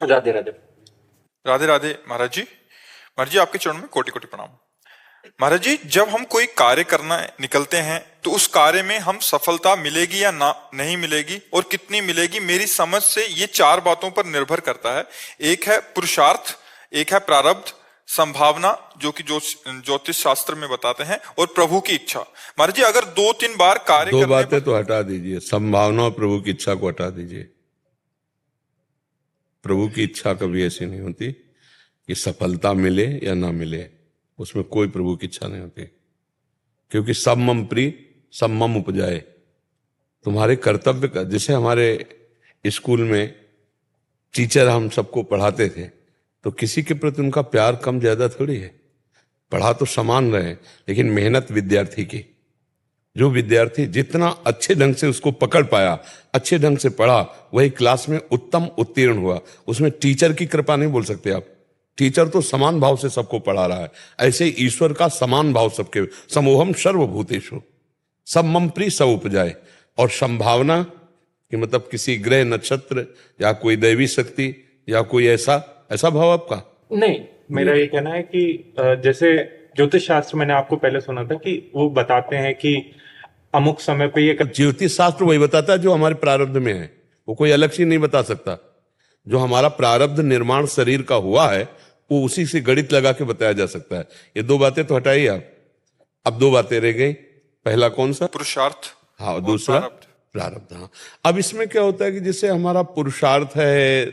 राधे राधे। राधे राधे महाराज जी। महाराज जी आपके चरणों में कोटि कोटि प्रणाम। महाराज जी, जब हम कोई कार्य करना निकलते हैं तो उस कार्य में हम सफलता मिलेगी या ना नहीं मिलेगी और कितनी मिलेगी, मेरी समझ से ये चार बातों पर निर्भर करता है। एक है पुरुषार्थ, एक है प्रारब्ध, संभावना जो कि ज्योतिष शास्त्र में बताते हैं, और प्रभु की इच्छा। महाराज जी, अगर 2-3 बार कार्य दो करने बातें तो हटा दीजिए, संभावना और प्रभु की इच्छा को हटा दीजिए। प्रभु की इच्छा कभी ऐसी नहीं होती कि सफलता मिले या ना मिले, उसमें कोई प्रभु की इच्छा नहीं होती, क्योंकि सब मम प्रिय सब मम उपजाए। तुम्हारे कर्तव्य का, जैसे हमारे स्कूल में टीचर हम सबको पढ़ाते थे, तो किसी के प्रति उनका प्यार कम ज्यादा थोड़ी है, पढ़ा तो समान रहे, लेकिन मेहनत विद्यार्थी की। जो विद्यार्थी जितना अच्छे ढंग से उसको पकड़ पाया, अच्छे ढंग से पढ़ा, वही क्लास में उत्तम उत्तीर्ण हुआ। उसमें टीचर की कृपा नहीं बोल सकते आप, टीचर तो समान भाव से सबको पढ़ा रहा है। ऐसे ईश्वर का समान भाव सबके, समोहम सर्वभूतेषु, सब मम प्रिय सब उपजाए। और संभावना कि मतलब किसी ग्रह नक्षत्र या कोई दैवी शक्ति या कोई ऐसा भाव आपका नहीं, मेरा ये कहना है कि जैसे ज्योतिष शास्त्र मैंने आपको पहले सुना था कि वो बताते हैं कि अमुक समय पे ये ज्योतिष शास्त्र वही बताता है जो हमारे प्रारब्ध में है, वो कोई अलग चीज नहीं बता सकता। जो हमारा प्रारब्ध निर्माण शरीर का हुआ है वो उसी से गणित लगा के बताया जा सकता है। ये दो बातें तो हटाइए आप, अब दो बातें रह गई। पहला कौन सा? पुरुषार्थ, हाँ, और दूसरा प्रारब्ध। प्रारब्ध। हाँ, अब इसमें क्या होता है कि जैसे हमारा पुरुषार्थ है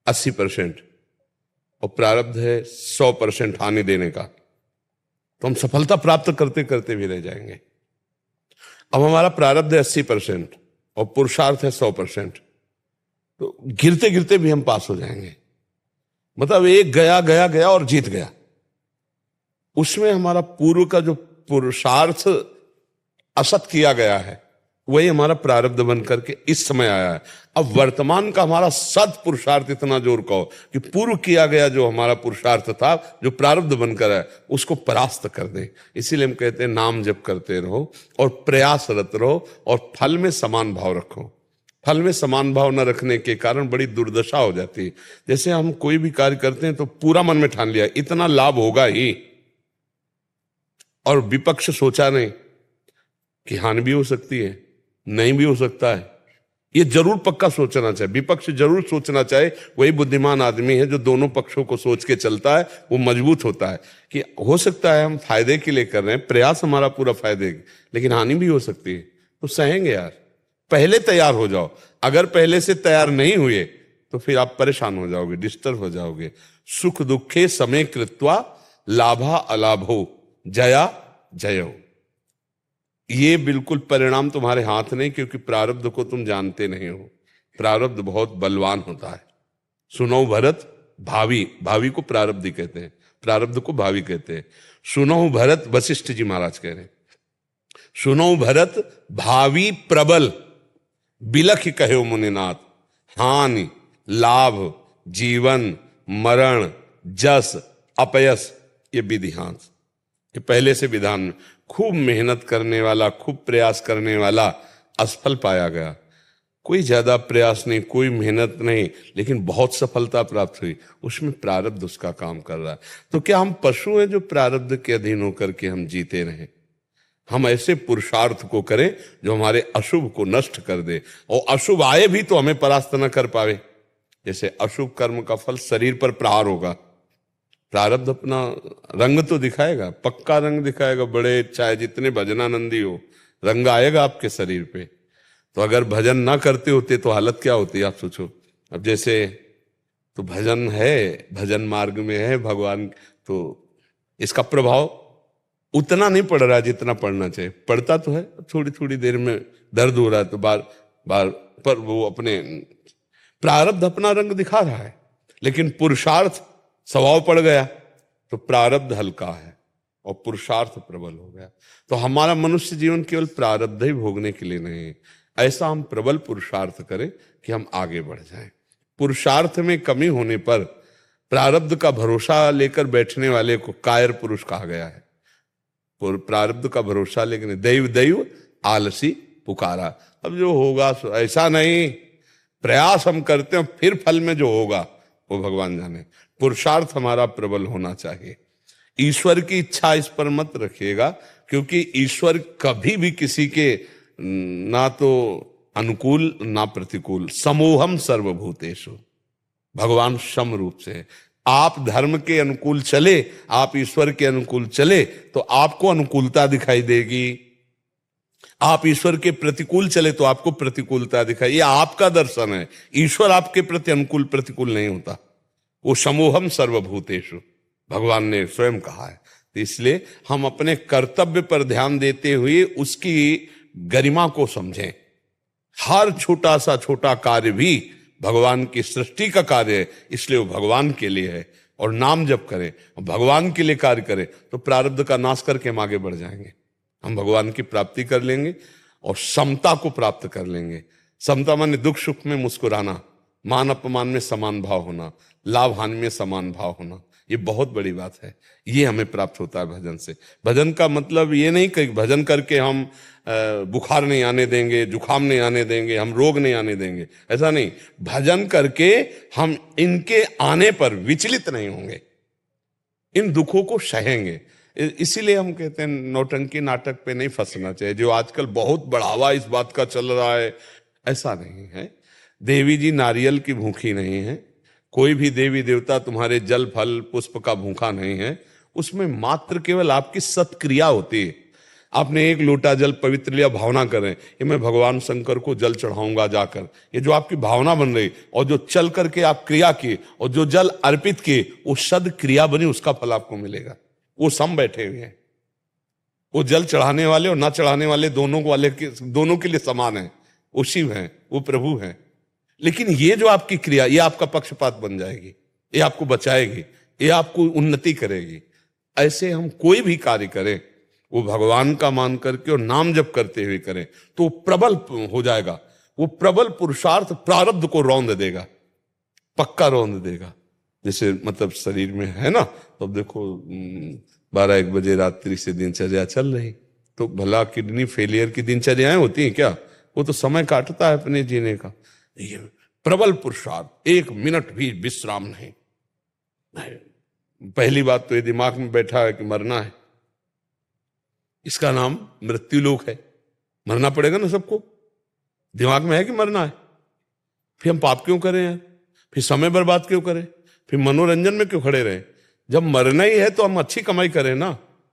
80% और प्रारब्ध है 100% हानि देने का, तो हम सफलता प्राप्त करते करते भी रह जाएंगे। अब हमारा प्रारब्ध है 80% और पुरुषार्थ है 100%, तो गिरते गिरते भी हम पास हो जाएंगे। मतलब एक गया गया गया और जीत गया। उसमें हमारा पूर्व का जो पुरुषार्थ असत किया गया है वही हमारा प्रारब्ध बन करके इस समय आया है। अब वर्तमान का हमारा सत पुरुषार्थ इतना जोर का हो कि पूर्व किया गया जो हमारा पुरुषार्थ था, जो प्रारब्ध बनकर है, उसको परास्त कर दें। इसीलिए हम कहते हैं नाम जप करते रहो और प्रयासरत रहो और फल में समान भाव रखो। फल में समान भाव न रखने के कारण बड़ी दुर्दशा हो जाती है। जैसे हम कोई भी कार्य करते हैं तो पूरा मन में ठान लिया इतना लाभ होगा ही, और विपक्ष सोचा नहीं कि हानि भी हो सकती है, नहीं भी हो सकता है। ये जरूर पक्का सोचना चाहिए, विपक्ष जरूर सोचना चाहिए। वही बुद्धिमान आदमी है जो दोनों पक्षों को सोच के चलता है, वो मजबूत होता है कि हो सकता है हम फायदे के लिए कर रहे हैं, प्रयास हमारा पूरा फायदे, लेकिन हानि भी हो सकती है, तो सहेंगे यार। पहले तैयार हो जाओ। अगर पहले से तैयार नहीं हुए तो फिर आप परेशान हो जाओगे, डिस्टर्ब हो जाओगे। सुख दुखे समय कृत्वा लाभा अलाभो जया जयो। ये बिल्कुल परिणाम तुम्हारे हाथ नहीं, क्योंकि प्रारब्ध को तुम जानते नहीं हो। प्रारब्ध बहुत बलवान होता है। सुनो भरत, भावी को प्रारब्ध कहते हैं, प्रारब्ध को भावी कहते हैं। सुनो भरत, वशिष्ठ जी महाराज कह रहे हैं, सुनो भरत भावी प्रबल बिलख कहो मुनिनाथ, हानि लाभ जीवन मरण जस अपयस ये विधिहांत। ये पहले से विधान में खूब मेहनत करने वाला, खूब प्रयास करने वाला असफल पाया गया। कोई ज्यादा प्रयास नहीं, कोई मेहनत नहीं, लेकिन बहुत सफलता प्राप्त हुई, उसमें प्रारब्ध उसका काम कर रहा है। तो क्या हम पशु हैं जो प्रारब्ध के अधीन होकर के हम जीते रहें? हम ऐसे पुरुषार्थ को करें जो हमारे अशुभ को नष्ट कर दे, और अशुभ आए भी तो हमें परास्त न कर पावे। जैसे अशुभ कर्म का फल शरीर पर प्रहार होगा, प्रारब्ध अपना रंग तो दिखाएगा, पक्का रंग दिखाएगा। बड़े चाहे जितने भजनानंदी हो, रंग आएगा आपके शरीर पे। तो अगर भजन ना करते होते तो हालत क्या होती आप सोचो। अब जैसे तो भजन है, भजन मार्ग में है भगवान, तो इसका प्रभाव उतना नहीं पड़ रहा जितना पड़ना चाहिए। पड़ता तो है, थोड़ी थोड़ी देर में दर्द हो रहा है तो बार बार, पर वो अपने प्रारब्ध अपना रंग दिखा रहा है। लेकिन पुरुषार्थ स्वभाव पड़ गया तो प्रारब्ध हल्का है और पुरुषार्थ प्रबल हो गया। तो हमारा मनुष्य जीवन केवल प्रारब्ध ही भोगने के लिए नहीं है। ऐसा हम प्रबल पुरुषार्थ करें कि हम आगे बढ़ जाएं। पुरुषार्थ में कमी होने पर प्रारब्ध का भरोसा लेकर बैठने वाले को कायर पुरुष कहा गया है। प्रारब्ध का भरोसा लेकिन दैव दैव आलसी पुकारा। अब जो होगा ऐसा नहीं, प्रयास हम करते हैं, फिर फल में जो होगा वो भगवान जाने। पुरुषार्थ हमारा प्रबल होना चाहिए। ईश्वर की इच्छा इस पर मत रखिएगा, क्योंकि ईश्वर कभी भी किसी के ना तो अनुकूल ना प्रतिकूल, समोहम सर्वभूतेषु, भगवान सम रूप से है। आप धर्म के अनुकूल चले, आप ईश्वर के अनुकूल चले तो आपको अनुकूलता दिखाई देगी, आप ईश्वर के प्रतिकूल चले तो आपको प्रतिकूलता दिखाई। ये आपका दर्शन है, ईश्वर आपके प्रति अनुकूल प्रतिकूल नहीं होता, वो समोहम सर्वभूतेषु भगवान ने स्वयं कहा है। तो इसलिए हम अपने कर्तव्य पर ध्यान देते हुए उसकी गरिमा को समझें। हर छोटा सा छोटा कार्य भी भगवान की सृष्टि का कार्य है, इसलिए वो भगवान के लिए है। और नाम जप करें, भगवान के लिए कार्य करें, तो प्रारब्ध का नाश करके हम आगे बढ़ जाएंगे, हम भगवान की प्राप्ति कर लेंगे और समता को प्राप्त कर लेंगे। समता माने दुख सुख में मुस्कुराना, मान अपमान में समान भाव होना, लाभ हानि में समान भाव होना, ये बहुत बड़ी बात है। ये हमें प्राप्त होता है भजन से। भजन का मतलब ये नहीं कि भजन करके हम बुखार नहीं आने देंगे, जुखाम नहीं आने देंगे, हम रोग नहीं आने देंगे, ऐसा नहीं। भजन करके हम इनके आने पर विचलित नहीं होंगे, इन दुखों को सहेंगे। इसीलिए हम कहते हैं नौटंकी नाटक पे नहीं फंसना चाहिए, जो आजकल बहुत बढ़ावा इस बात का चल रहा है। ऐसा नहीं है। देवी जी नारियल की भूखी नहीं है, कोई भी देवी देवता तुम्हारे जल फल पुष्प का भूखा नहीं है। उसमें मात्र केवल आपकी सत्क्रिया होती है। आपने एक लोटा जल पवित्र लिया, भावना करें ये मैं भगवान शंकर को जल चढ़ाऊंगा जाकर, ये जो आपकी भावना बन रही, और जो चल करके आप क्रिया किए और जो जल अर्पित किए, वो सद क्रिया बनी, उसका फल आपको मिलेगा। वो सम बैठे हुए हैं, वो जल चढ़ाने वाले और ना चढ़ाने वाले दोनों के लिए समान है। वो शिव हैं, वो प्रभु हैं। लेकिन ये जो आपकी क्रिया, ये आपका पक्षपात बन जाएगी, ये आपको बचाएगी, ये आपको उन्नति करेगी। ऐसे हम कोई भी कार्य करें वो भगवान का मान करके और नाम जप करते हुए करें तो प्रबल हो जाएगा। वो प्रबल पुरुषार्थ प्रारब्ध को रौंद देगा, पक्का रौंद देगा। जैसे मतलब शरीर में है ना, तो देखो 12-1 बजे रात्रि से दिनचर्या चल रही, तो भला किडनी फेलियर की दिनचर्याएं होती हैं क्या? वो तो समय काटता है अपने जीने का। ये प्रबल पुरुषार्थ, 1 मिनट भी विश्राम नहीं। पहली बात तो ये दिमाग में बैठा है कि मरना है, इसका नाम मृत्यु लोक है, मरना पड़ेगा ना सबको। दिमाग में है कि मरना है, फिर हम पाप क्यों करें यार? फिर समय बर्बाद क्यों करें? फिर मनोरंजन में क्यों खड़े रहें? जब मरना ही है तो हम अच्छी कमाई करें ना,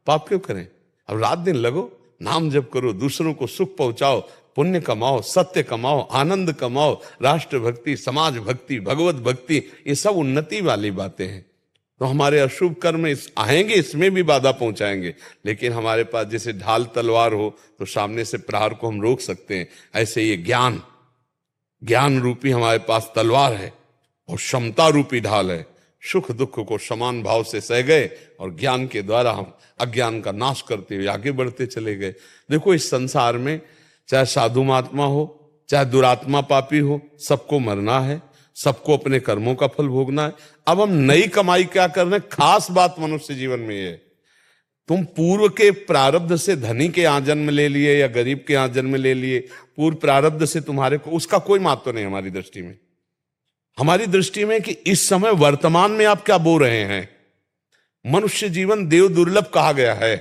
पाप क्यों करें? अब रात दिन लगो, नाम जप करो, दूसरों को सुख पहुंचाओ, पुण्य कमाओ, सत्य कमाओ, आनंद कमाओ, राष्ट्र भक्ति, समाज भक्ति, भगवत भक्ति, ये सब उन्नति वाली बातें हैं। तो हमारे अशुभ कर्म आएंगे, इसमें भी बाधा पहुंचाएंगे, लेकिन हमारे पास जैसे ढाल तलवार हो तो सामने से प्रहार को हम रोक सकते हैं, ऐसे ये ज्ञान रूपी हमारे पास तलवार है और क्षमता रूपी ढाल है। सुख दुख को समान भाव से सह गए और ज्ञान के द्वारा हम अज्ञान का नाश करते हुए आगे बढ़ते चले गए। देखो इस संसार में चाहे साधु महात्मा हो, चाहे दुरात्मा पापी हो, सबको मरना है, सबको अपने कर्मों का फल भोगना है। अब हम नई कमाई क्या कर रहे हैं? खास बात मनुष्य जीवन में ये है, तुम पूर्व के प्रारब्ध से धनी के यहाँ जन्म ले लिए या गरीब के यहाँ जन्म ले लिए, पूर्व प्रारब्ध से तुम्हारे को उसका कोई महत्व नहीं हमारी दृष्टि में। हमारी दृष्टि में कि इस समय वर्तमान में आप क्या बो रहे हैं। मनुष्य जीवन देव दुर्लभ कहा गया है।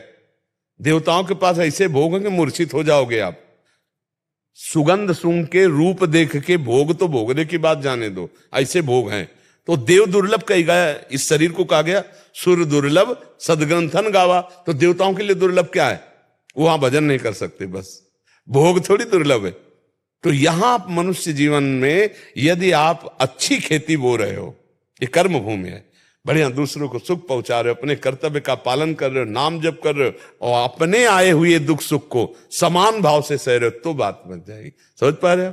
देवताओं के पास ऐसे भोग हैं कि मूर्छित हो जाओगे आप। सुगंध सूंघ के, रूप देख के भोग तो भोगने की बात जाने दो, ऐसे भोग हैं। तो देव दुर्लभ कही गया, इस शरीर को कहा गया सुर दुर्लभ सदग्रंथन गावा। तो देवताओं के लिए दुर्लभ क्या है? वो वहां भजन नहीं कर सकते, बस भोग थोड़ी दुर्लभ है। तो यहां मनुष्य जीवन में यदि आप अच्छी खेती बो रहे हो, ये कर्म भूमि है, बढ़िया दूसरों को सुख पहुंचा रहे हो, अपने कर्तव्य का पालन कर रहे हो, नाम जप कर रहे हो और अपने आए हुए दुख सुख को समान भाव से सह रहे हो, तो बात बन जाएगी। समझ पा रहे हो?